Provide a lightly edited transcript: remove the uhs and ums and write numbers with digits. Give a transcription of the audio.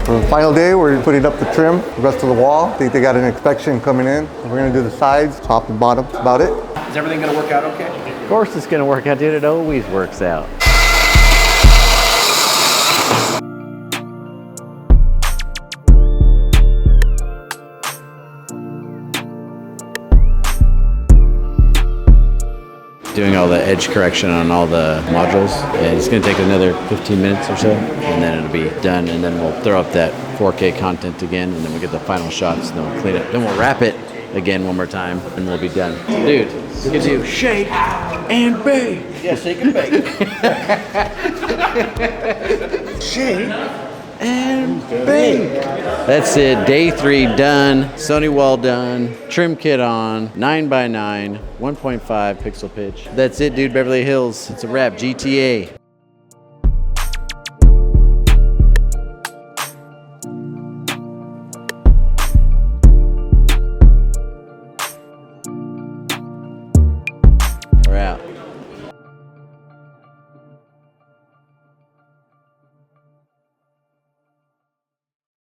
For the final day, we're putting up the trim, the rest of the wall. I think they got an inspection coming in. We're gonna do the sides, top and bottom, that's about it. Is everything gonna work out okay? Of course it's gonna work out, dude. It always works out. Doing all the edge correction on all the modules, and it's going to take another 15 minutes or so, and then it'll be done, and then we'll throw up that 4K content again, and then we'll get the final shots, and then we'll clean it, then we'll wrap it again one more time, and we'll be done. Dude, it gives you shake and bake. Yeah, shake and bake. Shake and bake. That's it, day 3 done, Sony wall done, trim kit on, 9x9, 1.5 pixel pitch. That's it, dude, Beverly Hills. It's a wrap, GTA. We're out.